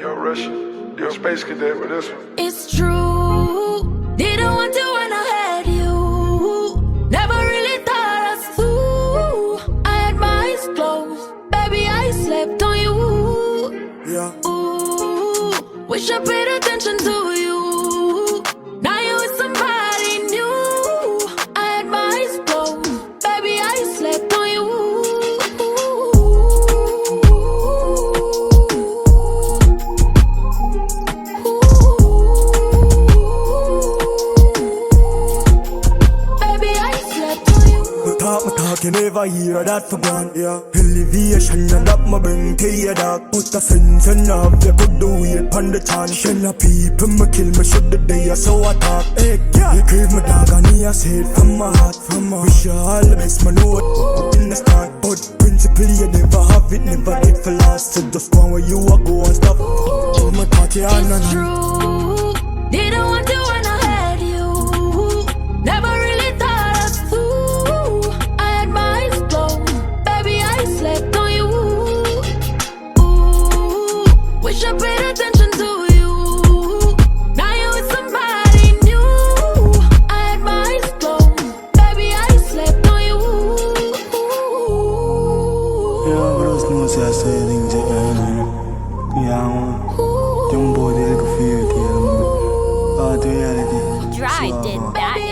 Yo, Russian, yo, Space Cadet with this one. It's true, didn't want to when I had you. Never really thought us through. I had my eyes closed, baby, I slept on you. Yeah. Ooh, wish I paid attention to you. Now you with somebody new. I had my eyes closed, baby, I slept on you. You never hear that for gone, yeah. Elevation and that my bring to your dog. Put a sense in of you could do it on the chance. Shen a people me kill me should the day I so attack. Hey, yeah. You crave my dog and he a say it from my heart, from my wish you all the best, man, know it in the start. But principally you never have it, never did for last. So just go where you a go and stop. My thought you on and on. It's true, didn't want to when I had you. Never really thought us through. I had my eyes closed, baby, I slept on you. Ooh, wish I paid attention to you. Now you with somebody new. I had my eyes closed, baby, I slept on you. Yeah, but those things I say things that young boy, they look for you, reality. Dry did that.